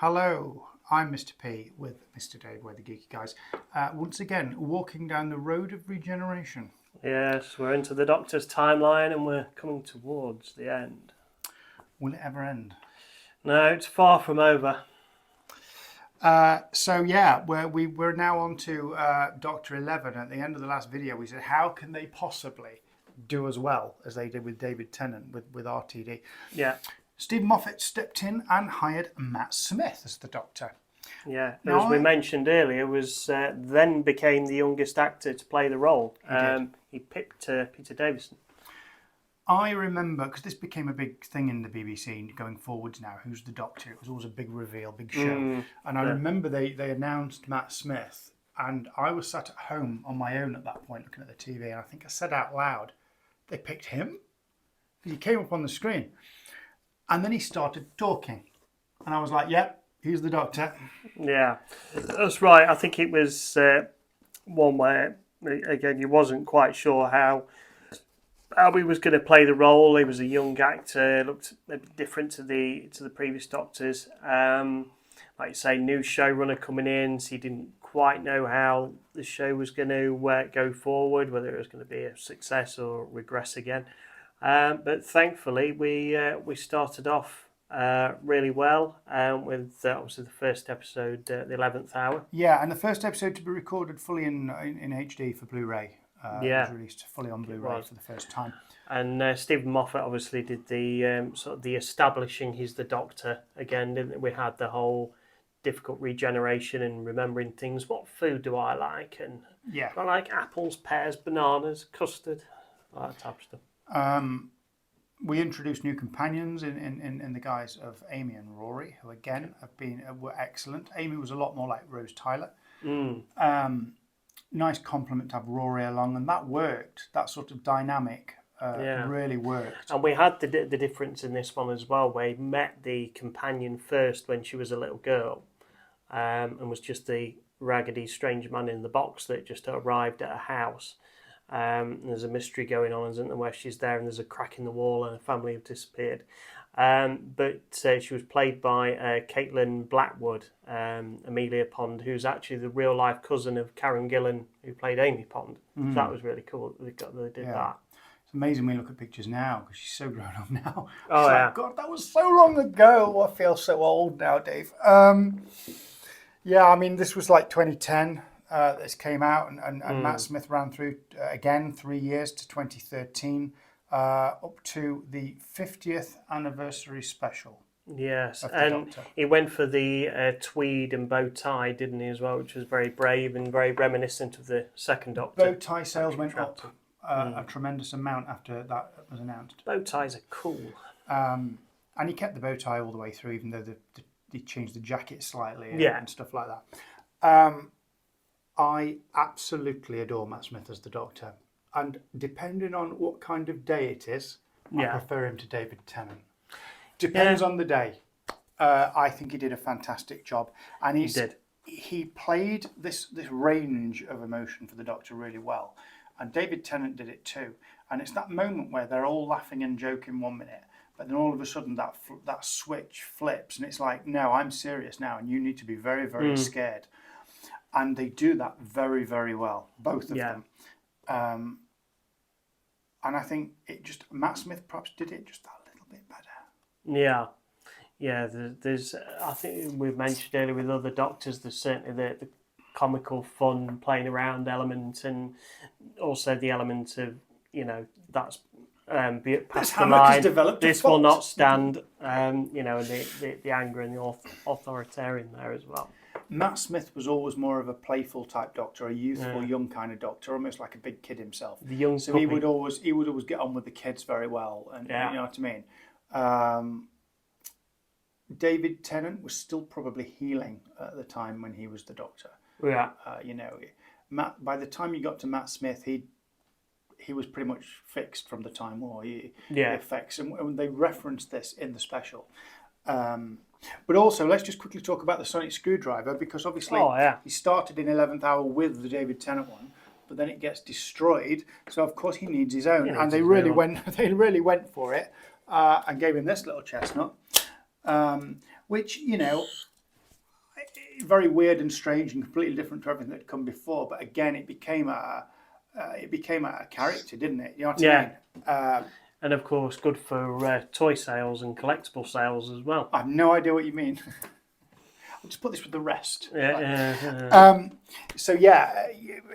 Hello, I'm Mr. P with Mr. Dave, we're the Geeky Guys. Once again, walking down the road of regeneration. Yes, we're into the Doctor's timeline and we're coming towards the end. Will it ever end? No, it's far from over. We're now on to Doctor 11. At the end of the last video, we said, how can they possibly do as well as they did with David Tennant with RTD? Yeah. Stephen Moffat stepped in and hired Matt Smith as the Doctor. Yeah, as we mentioned earlier, was then became the youngest actor to play the role. He picked Peter Davison. I remember, because this became a big thing in the BBC going forwards now, who's the Doctor? It was always a big reveal, big show. And I remember they announced Matt Smith, and I was sat at home on my own at that point looking at the TV, and I think I said out loud, they picked him? Because he came up on the screen. And then he started talking. And I was like, yep, he's the Doctor. Yeah, that's right. I think it was one where, again, you wasn't quite sure how he was going to play the role. He was a young actor, looked a bit different to the previous Doctors. Like you say, new showrunner coming in, so he didn't quite know how the show was going to go forward, whether it was going to be a success or regress again. But thankfully, we started off really well with obviously the first episode, the 11th hour. Yeah, and the first episode to be recorded fully in HD for Blu-ray. It was released fully on Blu-ray for the first time. And Stephen Moffat obviously did the sort of the establishing he's the Doctor again, didn't we? had the whole difficult regeneration and remembering things. What food do I like? And do I like apples, pears, bananas, custard, all that type of stuff. We introduced new companions in the guise of Amy and Rory, who again were excellent. Amy was a lot more like Rose Tyler. Nice compliment to have Rory along, and that worked. That sort of dynamic really worked. And we had the difference in this one as well, where he met the companion first when she was a little girl, and was just the raggedy strange man in the box that just arrived at a house. And there's a mystery going on, isn't there, where she's there and there's a crack in the wall and her family have disappeared. But she was played by Caitlin Blackwood, Amelia Pond, who's actually the real life cousin of Karen Gillan, who played Amy Pond. So that was really cool that they did that. It's amazing when you look at pictures now, because she's so grown up now. Oh, yeah. Like, God, that was so long ago. I feel so old now, Dave. This was like 2010. This came out, and Matt Smith ran through again 3 years to 2013, up to the 50th anniversary special. Yes, and Doctor. He went for the tweed and bow tie, didn't he, as well, which was very brave and very reminiscent of the second Doctor. Bow tie sales went up a tremendous amount after that was announced. Bow ties are cool. And he kept the bow tie all the way through, even though they changed the jacket slightly and stuff like that. I absolutely adore Matt Smith as the Doctor. And depending on what kind of day it is, I prefer him to David Tennant. Depends on the day. I think he did a fantastic job. And he played this range of emotion for the Doctor really well. And David Tennant did it too. And it's that moment where they're all laughing and joking 1 minute, but then all of a sudden that switch flips and it's like, no, I'm serious now and you need to be very, very scared. And they do that very, very well, both of them. And I think Matt Smith perhaps did it just a little bit better. Yeah. There's I think we've mentioned earlier with other Doctors, there's certainly the comical, fun, playing around element, and also the element of that's past the line. This will not stand. And the anger and the authoritarian there as well. Matt Smith was always more of a playful type Doctor, a youthful, young kind of Doctor, almost like a big kid himself. The young so he would always get on with the kids very well, and you know what I mean. David Tennant was still probably healing at the time when he was the Doctor. Yeah. By the time you got to Matt Smith, he was pretty much fixed from the Time War. The effects, and they referenced this in the special. But also, let's just quickly talk about the sonic screwdriver, because obviously he started in 11th hour with the David Tennant one, but then it gets destroyed. So of course he needs his own, and they really went for it and gave him this little chestnut, which very weird and strange and completely different to everything that had come before. But again, it became a character, didn't it? You know what I mean? And of course, good for toy sales and collectible sales as well. I have no idea what you mean. I'll just put this with the rest. So yeah,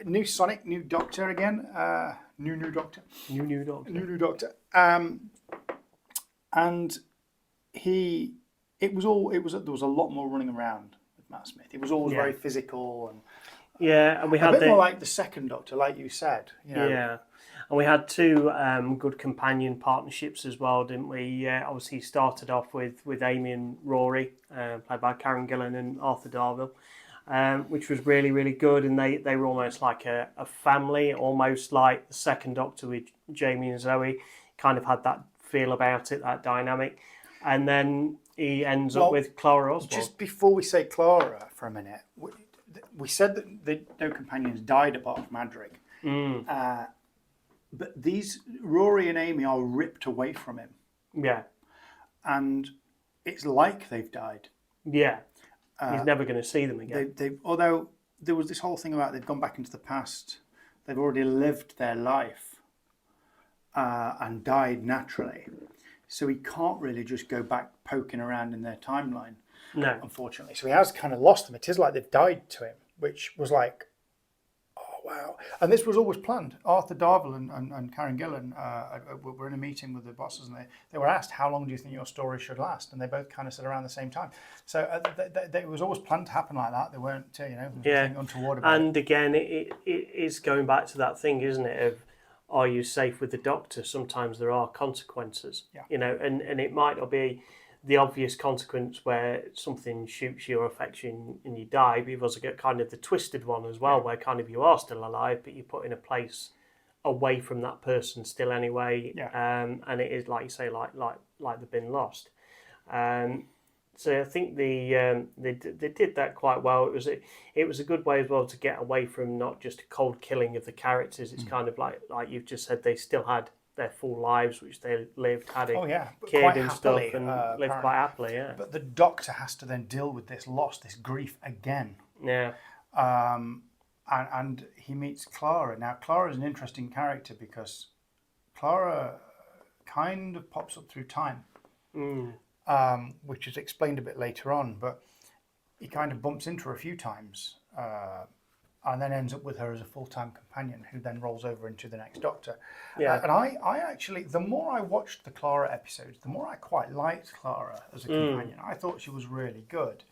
new Sonic, new Doctor again. New Doctor. New Doctor. New Doctor. And there was a lot more running around with Matt Smith. He was always very physical and and we had a bit more like the second Doctor, like you said. You know. Yeah, and we had two good companion partnerships as well, didn't we? Obviously, he started off with Amy and Rory, played by Karen Gillan and Arthur Darvill, which was really, really good. And they were almost like a family, almost like the second Doctor with Jamie and Zoe. Kind of had that feel about it, that dynamic. And then he ends up with Clara Oswald. Just before we say Clara for a minute, we said that no companions died apart from Adric. But these Rory and Amy are ripped away from him. Yeah. And it's like they've died. Yeah. He's never going to see them again. Although there was this whole thing about they've gone back into the past. They've already lived their life and died naturally. So he can't really just go back poking around in their timeline. No. Unfortunately. So he has kind of lost them. It is like they've died to him, which was like, oh, wow. And this was always planned. Arthur Darvill and Karen Gillan were in a meeting with the bosses, and they were asked, how long do you think your story should last? And they both kind of said around the same time. So it was always planned to happen like that. They weren't, nothing untoward about it. And again, it is going back to that thing, isn't it, of are you safe with the Doctor? Sometimes there are consequences, and it might not be the obvious consequence where something shoots you or affects you and you die, but you've also got kind of the twisted one as well, where kind of you are still alive, but you're put in a place away from that person still anyway, and it is, like you say, like they've been lost. So I think they did that quite well. It was a good way as well to get away from not just a cold killing of the characters. It's kind of like you've just said, they still had their full lives, which they lived, had a kid and stuff, and lived quite happily. Yeah. But the Doctor has to then deal with this loss, this grief again. Yeah. And he meets Clara. Now, Clara is an interesting character because Clara kind of pops up through time, which is explained a bit later on. But he kind of bumps into her a few times. And then ends up with her as a full-time companion who then rolls over into the next Doctor. And I actually, the more I watched the Clara episodes, the more I quite liked Clara as a companion. I thought she was really good.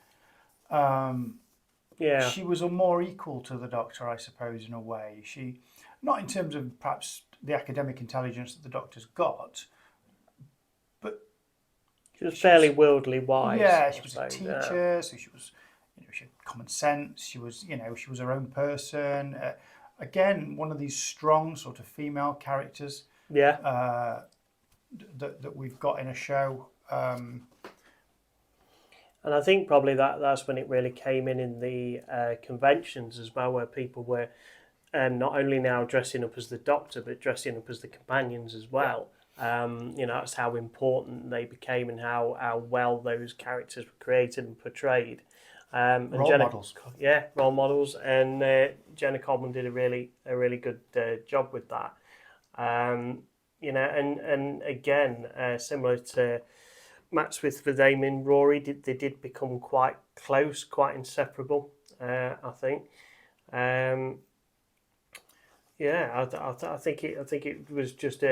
She was a more equal to the Doctor, I suppose, in a way. She, not in terms of perhaps the academic intelligence that the Doctor's got, but... She was fairly worldly wise. Yeah, she was a teacher, so she was... she had common sense. She was her own person. Again, one of these strong sort of female characters. That we've got in a show. And I think probably that's when it really came in the conventions as well, where people were not only now dressing up as the Doctor, but dressing up as the companions as well. That's how important they became and how well those characters were created and portrayed. Role models. Yeah, role models, and Jenna Coleman did a really good job with that. And again, similar to Matt Smith with Amy and Rory, they did become quite close, quite inseparable. I think. I think it was just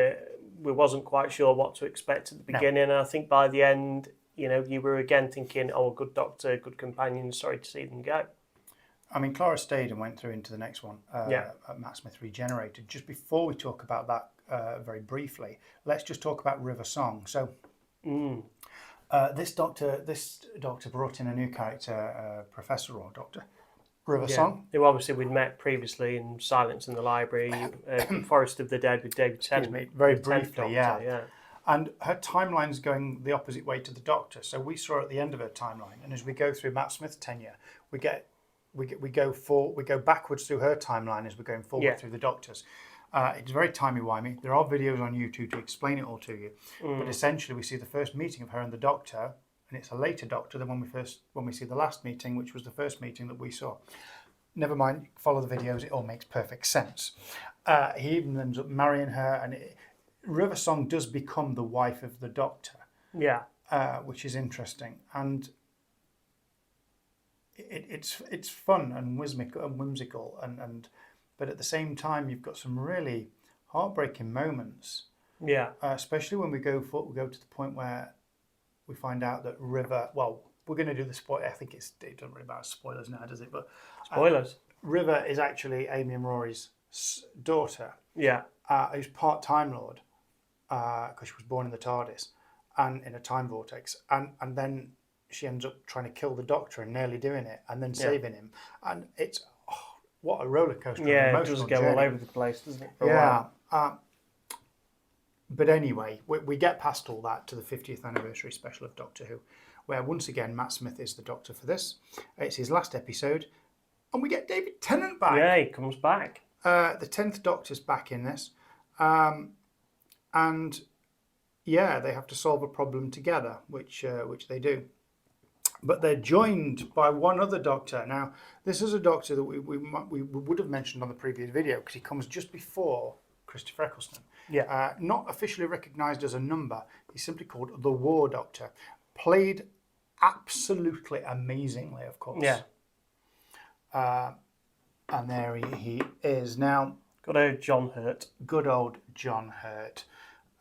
we wasn't quite sure what to expect at the beginning, and I think by the end, you were again thinking, oh, good Doctor, good companion, sorry to see them go. I mean, Clara stayed and went through into the next one, Matt Smith Regenerated. Just before we talk about that very briefly, let's just talk about River Song. So this doctor brought in a new character, Professor or Doctor River Song. Who obviously we'd met previously in Silence in the Library, Forest of the Dead with David Tennant. Very briefly, yeah. And her timeline's going the opposite way to the Doctor. So we saw her at the end of her timeline, and as we go through Matt Smith's tenure, we go backwards through her timeline as we're going forward through the Doctor's. It's very timey-wimey. There are videos on YouTube to explain it all to you. But essentially, we see the first meeting of her and the Doctor and it's a later Doctor than when we see the last meeting, which was the first meeting that we saw. Never mind, follow the videos; it all makes perfect sense. He even ends up marrying her, and River Song does become the wife of the Doctor. Yeah. Which is interesting, and it's fun and whimsical, and but at the same time you've got some really heartbreaking moments. Yeah. Especially when we go to the point where we find out that River. Well, we're going to do the spoiler. I think it doesn't really matter spoilers now, does it? But spoilers. River is actually Amy and Rory's daughter. Yeah. Who's part Time Lord, because she was born in the TARDIS and in a time vortex, and then she ends up trying to kill the Doctor and nearly doing it, and then saving him, and it's what a roller coaster. Yeah, it does go all over the place, doesn't it? Yeah. But anyway, we get past all that to the 50th anniversary special of Doctor Who, where once again Matt Smith is the Doctor for this. It's his last episode, and we get David Tennant back. Yeah, he comes back. The 10th Doctor's back in this, and yeah, they have to solve a problem together, which they do. But they're joined by one other Doctor. Now, this is a Doctor that we would have mentioned on the previous video because he comes just before Christopher Eccleston. Yeah. Not officially recognised as a number. He's simply called the War Doctor. Played absolutely amazingly, of course. Yeah. And there he is. Now, Good old John Hurt. Good old John Hurt.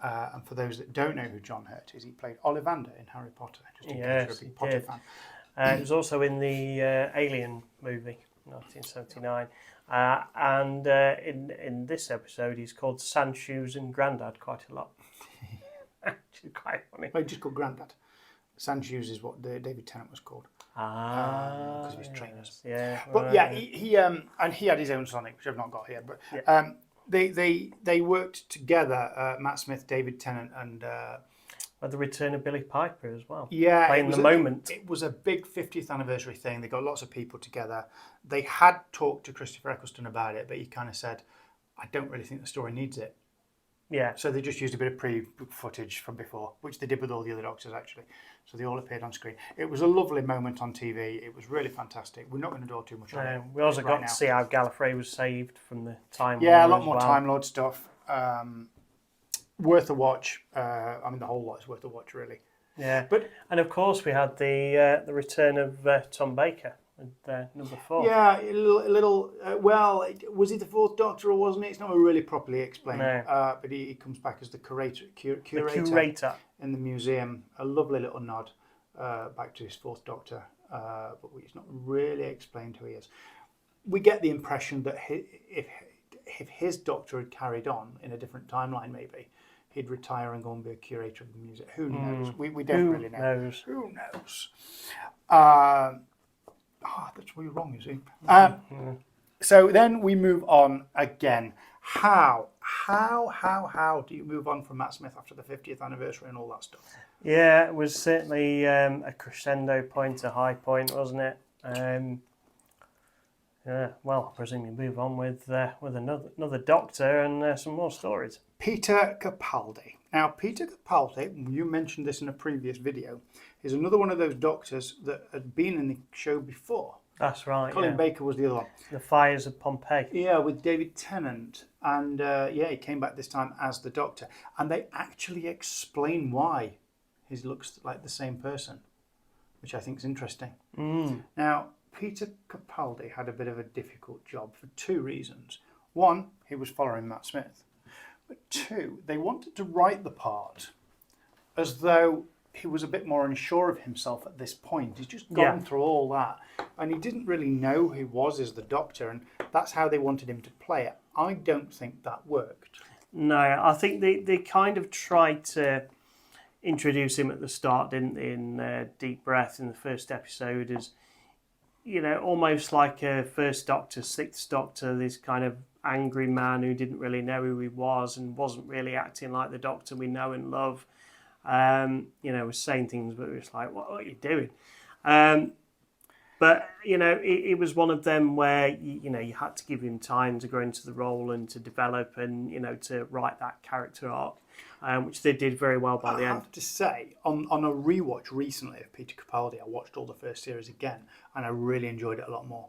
And for those that don't know who John Hurt is, he played Ollivander in Harry Potter. Just in case you're a big Potter fan. He was also in the Alien movie, 1979. And in this episode, he's called Sandshoes and Grandad quite a lot. Which is quite funny. Well, he just called Grandad. Sandshoes is what David Tennant was called. Because of his trainers. Yeah. But yeah, he and he had his own Sonic, which I've not got here. But they worked together, Matt Smith, David Tennant, and the return of Billy Piper as well. Yeah, playing The Moment. It was a big 50th anniversary thing. They got lots of people together. They had talked to Christopher Eccleston about it, but he kind of said, "I don't really think the story needs it." Yeah. So they just used a bit of pre-footage from before, which they did with all the other Doctors actually. So they all appeared on screen. It was a lovely moment on TV. It was really fantastic. We're not going to dwell too much on it. We also got to see how Gallifrey was saved from the Time Lord. Yeah, a lot more Time Lord stuff. Worth a watch. I mean, the whole lot is worth a watch, really. Yeah, and of course we had the return of Tom Baker with number 4. Yeah, a little. Well, was he the 4th Doctor or wasn't he? It's not really properly explained. No. But he comes back as the curator in the museum. A lovely little nod back to his 4th Doctor, but it's not really explained who he is. We get the impression that if his Doctor had carried on in a different timeline, maybe he'd retire and go and be a curator of the museum. Who knows? We don't really know. Who knows? That's really wrong, you see. So then we move on again. How do you move on from Matt Smith after the 50th anniversary and all that stuff? Yeah, it was certainly a crescendo point, a high point, wasn't it? Yeah, well, I presume you move on with another Doctor and some more stories. Peter Capaldi. Now, Peter Capaldi, you mentioned this in a previous video, is another one of those Doctors that had been in the show before. That's right. Colin Baker was the other one. The Fires of Pompeii. Yeah, with David Tennant. And he came back this time as the Doctor. And they actually explain why he looks like the same person, which I think is interesting. Now, Peter Capaldi had a bit of a difficult job for 2 reasons. One, he was following Matt Smith. But 2, they wanted to write the part as though he was a bit more unsure of himself at this point. He's just gone through all that. And he didn't really know who he was as the Doctor. And that's how they wanted him to play it. I don't think that worked. No, I think they kind of tried to introduce him at the start, didn't they, in Deep Breath in the first episode as, almost like a first Doctor, 6th Doctor, this kind of angry man who didn't really know who he was and wasn't really acting like the Doctor we know and love. Was saying things, but it was like, what are you doing? But it was one of them where you had to give him time to grow into the role and to develop and to write that character arc. which they did very well by the I end. have to say, on a rewatch recently of Peter Capaldi, I watched all the first series again, and I really enjoyed it a lot more.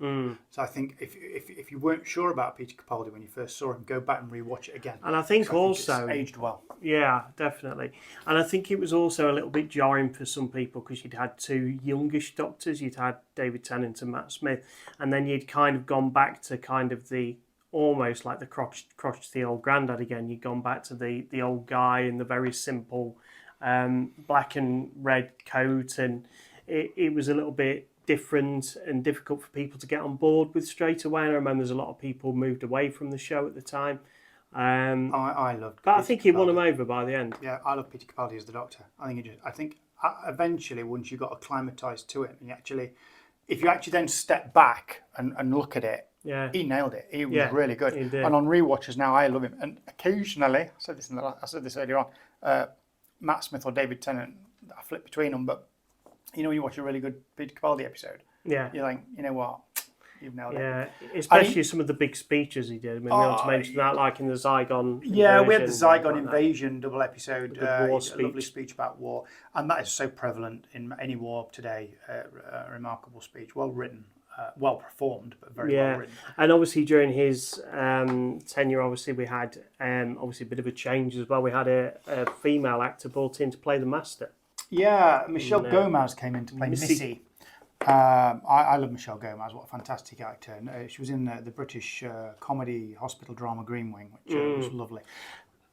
So I think if you weren't sure about Peter Capaldi when you first saw him, go back and rewatch it again. And I think also it's aged well. Yeah, definitely. And I think it was also a little bit jarring for some people because you'd had two youngish doctors. You'd had David Tennant and Matt Smith, and then you'd kind of gone back to kind of the almost like the crotchety old granddad again. You'd gone back to the old guy in the very simple black and red coat, and it was a little bit different and difficult for people to get on board with straight away. And I remember there's a lot of people moved away from the show at the time. I loved. But I think he won him over by the end. Yeah, I love Peter Capaldi as the Doctor. I think eventually, once you got acclimatized to it, and if you actually then step back and look at it, he nailed it. He was really good. He did. And on rewatches now, I love him. And occasionally, I said this earlier on, Matt Smith or David Tennant, I flip between them. But when you watch a really good Peter Capaldi episode, you're like, you know what? You've nailed it. Yeah, especially some of the big speeches he did. I mean, we want to mention that, like in the Zygon. Yeah, we had the Zygon like invasion double episode. War a lovely speech about war, and that is so prevalent in any war today. A remarkable speech, well written, well performed, but very well written. And obviously during his tenure, obviously we had obviously a bit of a change as well. We had a female actor brought in to play the Master. Yeah, Michelle Gomez came in to play Missy. I love Michelle Gomez. What a fantastic actor! And, she was in the British comedy hospital drama Green Wing, which was lovely.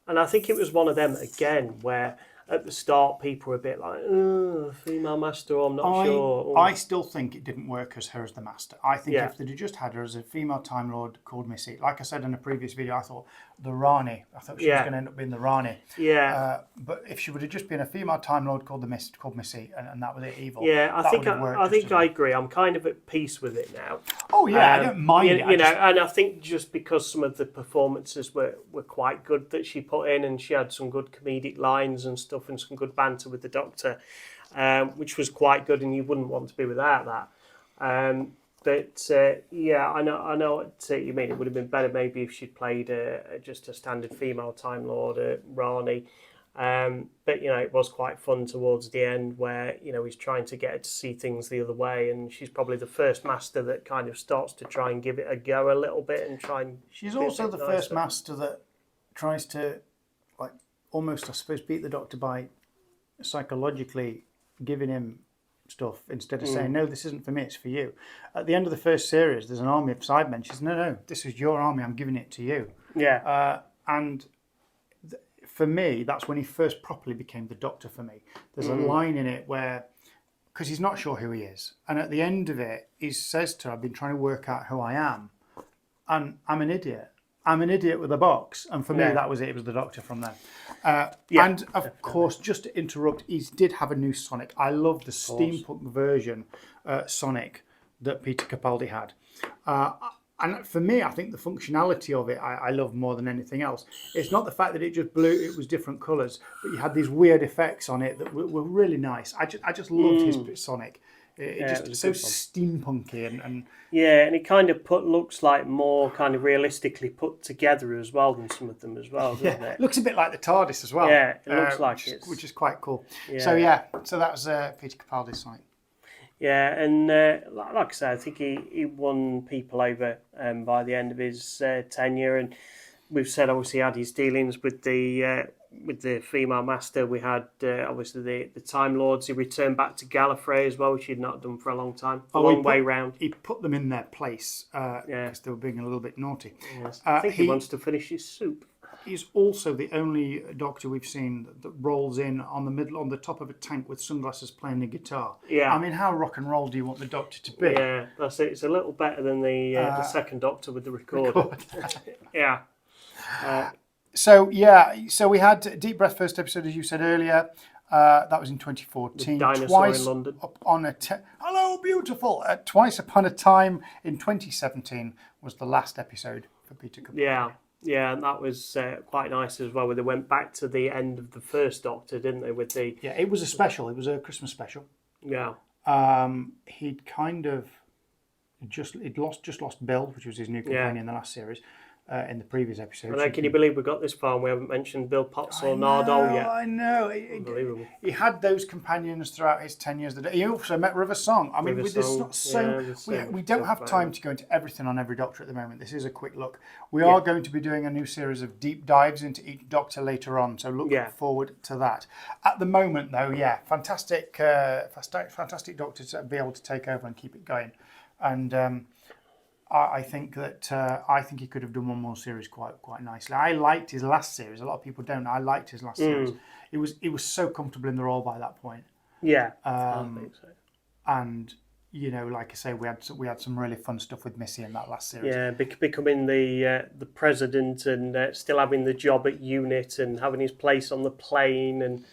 And I think it was one of them again where at the start people were a bit like, female Master, I'm not sure. I still think it didn't work as her as the Master. I think if they'd just had her as a female Time Lord called Missy, like I said in a previous video, I thought she was going to end up being the Rani. Yeah. But if she would have just been a female Time Lord called Missy, and that was it, evil. Yeah, I think I agree. I'm kind of at peace with it now. Oh yeah, I don't mind it. And I think just because some of the performances were quite good that she put in, and she had some good comedic lines and stuff, and some good banter with the Doctor, which was quite good, and you wouldn't want to be without that. But I know what you mean. It would have been better maybe if she'd played just a standard female Time Lord, Rani. But it was quite fun towards the end where he's trying to get her to see things the other way, and she's probably the first Master that kind of starts to try and give it a go a little bit and try and. She's also the first Master that tries to, like, almost I suppose beat the Doctor by psychologically giving him stuff instead of saying, no, this isn't for me, it's for you. At the end of the first series, there's an army of Cybermen. She says, no, this is your army, I'm giving it to you. Yeah. For me, that's when he first properly became the Doctor for me. There's a line in it where, because he's not sure who he is, and at the end of it, he says to her, I've been trying to work out who I am, and I'm an idiot. I'm an idiot with a box. And for me, that was it. It was the Doctor from then. And, of course, just to interrupt, he did have a new Sonic. I love the steampunk version Sonic that Peter Capaldi had. And for me, I think the functionality of it, I love more than anything else. It's not the fact that it just blew, it was different colours, but you had these weird effects on it that were really nice. I just loved his Sonic. It was so steampunky and yeah, and it kind of looks like more kind of realistically put together as well than some of them as well, doesn't it? It looks a bit like the TARDIS as well. Yeah, it looks like which is quite cool. Yeah. So that was Peter Capaldi's Sonic. Yeah, and like I said, I think he won people over by the end of his tenure, and we've said obviously he had his dealings with the female Master. We had obviously the Time Lords. He returned back to Gallifrey as well, which he'd not done for a long time. Long way round. He put them in their place because they were being a little bit naughty. Yes. I think he wants to finish his soup. He's also the only Doctor we've seen that rolls in on the top of a tank with sunglasses playing the guitar. Yeah. I mean, how rock and roll do you want the Doctor to be? Yeah, that's it. It's a little better than the second Doctor with the recorder. Yeah. So we had Deep Breath first episode, as you said earlier. That was in 2014. The dinosaur Twice in London. Hello, beautiful. Twice Upon a Time in 2017 was the last episode for Peter Capaldi. Yeah, and that was quite nice as well, where they went back to the end of the first Doctor, didn't they? With the it was a special. It was a Christmas special. Yeah. He'd kind of just lost Bill, which was his new companion in the last series. in the previous episode. And can you believe we got this far and we haven't mentioned Bill Potts or Nardole yet? I know. Unbelievable. He had those companions throughout his 10 years. He also met River Song. I mean, we don't have time to go into everything on every Doctor at the moment. This is a quick look. We are going to be doing a new series of deep dives into each Doctor later on, so look forward to that. At the moment, though, fantastic Doctor to be able to take over and keep it going. And I think he could have done one more series quite nicely. I liked his last series. A lot of people don't. I liked his last series. It was so comfortable in the role by that point. Yeah, I think so. And like I say, we had some really fun stuff with Missy in that last series. Yeah, becoming the president and still having the job at UNIT and having his place on the plane and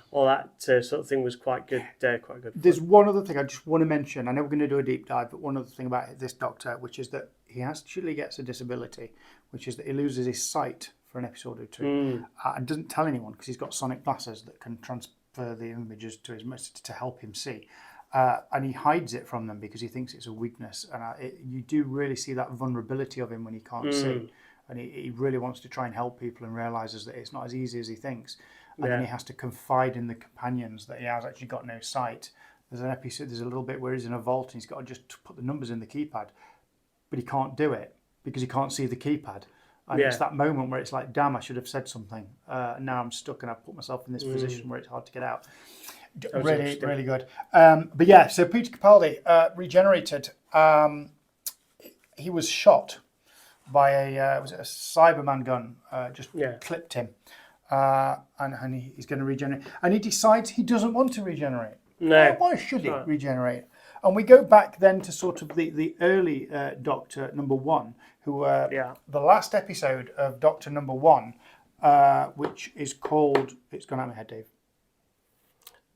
all that sort of thing was quite good. Quite good. There's one other thing I just want to mention. I know we're going to do a deep dive, but one other thing about this Doctor, which is that he actually gets a disability, which is that he loses his sight for an episode or two, and doesn't tell anyone because he's got sonic glasses that can transfer the images to his message to help him see. And he hides it from them because he thinks it's a weakness. And you do really see that vulnerability of him when he can't see. And he really wants to try and help people and realises that it's not as easy as he thinks. And then he has to confide in the companions that he has actually got no sight. There's an episode, there's a little bit where he's in a vault and he's got to just put the numbers in the keypad. But he can't do it because he can't see the keypad. And it's that moment where it's like, damn, I should have said something. Now I'm stuck and I've put myself in this position where it's hard to get out. Really, really good. But so Peter Capaldi regenerated. He was shot by a Cyberman gun, clipped him. And he's going to regenerate. And he decides he doesn't want to regenerate. No. Why should he regenerate? And we go back then to sort of the early Doctor number 1, who the last episode of Doctor number 1, which is called, it's gone out of my head, Dave.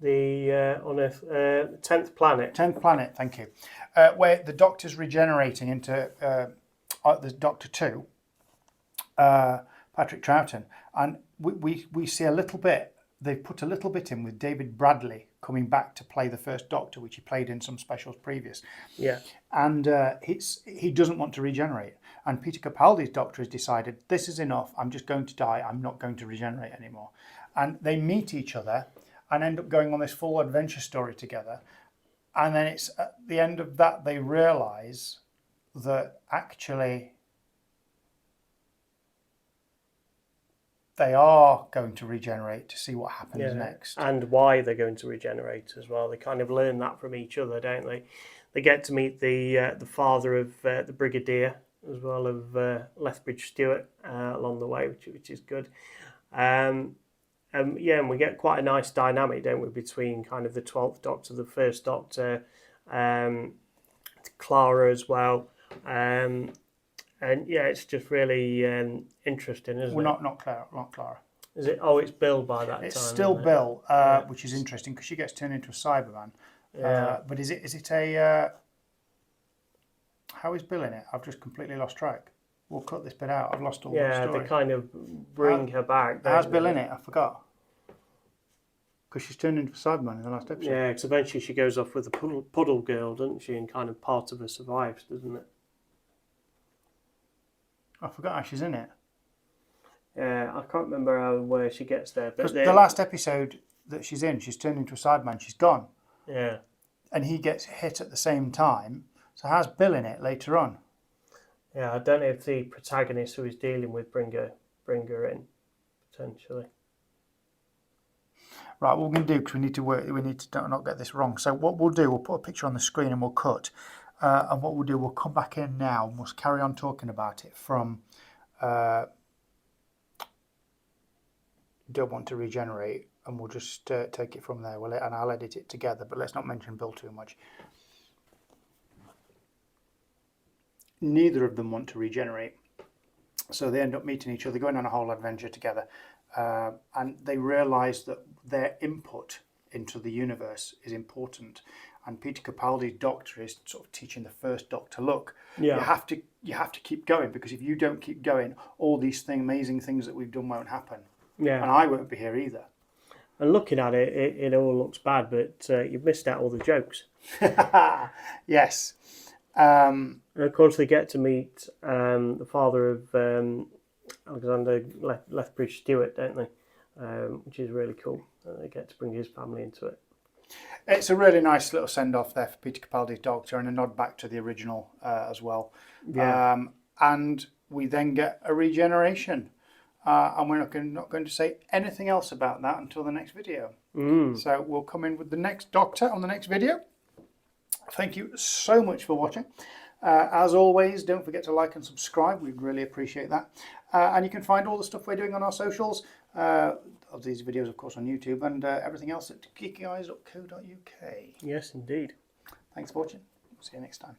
The on Earth, 10th planet. 10th planet, thank you. Where the Doctor's regenerating into the Doctor 2, Patrick Troughton. And we see a little bit, they've put a little bit in with David Bradley coming back to play the first Doctor, which he played in some specials previous. Yeah. And he doesn't want to regenerate. And Peter Capaldi's Doctor has decided, this is enough, I'm just going to die, I'm not going to regenerate anymore. And they meet each other and end up going on this full adventure story together. And then it's at the end of that they realise that actually they are going to regenerate to see what happens next. And why they're going to regenerate as well. They kind of learn that from each other, don't they? They get to meet the father of the Brigadier as well, of Lethbridge Stewart along the way, which is good. And we get quite a nice dynamic, don't we, between kind of the 12th Doctor, the first Doctor, Clara as well. And it's just really interesting, isn't it? Not Clara. Is it? Oh, it's Bill by that time. It's still Bill, which is interesting because she gets turned into a Cyberman. Yeah. But is it a? How is Bill in it? I've just completely lost track. We'll cut this bit out. I've lost all the story. Yeah, they kind of bring her back. How's Bill in it? I forgot. Because she's turned into a Cyberman in the last episode. Yeah, because eventually she goes off with the puddle girl, doesn't she? And kind of part of her survives, doesn't it? I forgot how she's in it. Yeah, I can't remember where she gets there. But the last episode that she's in, she's turned into a Cyberman. She's gone. Yeah. And he gets hit at the same time. So how's Bill in it later on? Yeah, I don't know if the protagonist who he's dealing with bring her in, potentially. Right, what we're going to do, because we need to not get this wrong. So what we'll do, we'll put a picture on the screen and we'll cut. And what we'll do, we'll come back in now and we'll carry on talking about it from Don't Want to Regenerate, and we'll just take it from there. And I'll edit it together, but let's not mention Bill too much. Neither of them want to regenerate, so they end up meeting each other, going on a whole adventure together, and they realise that their input into the universe is important. And Peter Capaldi's Doctor is sort of teaching the first Doctor, look, you have to keep going, because if you don't keep going, all these amazing things that we've done won't happen. Yeah. And I won't be here either. And looking at it, it all looks bad, but you've missed out all the jokes. Yes. And of course, they get to meet the father of Alexander Lethbridge Stewart, don't they? Which is really cool. They get to bring his family into it. It's a really nice little send-off there for Peter Capaldi's Doctor, and a nod back to the original as well. Yeah. And we then get a regeneration. And we're not going to say anything else about that until the next video. So we'll come in with the next Doctor on the next video. Thank you so much for watching. As always, don't forget to like and subscribe. We'd really appreciate that. And you can find all the stuff we're doing on our socials, of these videos, of course, on YouTube, and everything else at geekyeyes.co.uk. Yes, indeed. Thanks for watching. See you next time.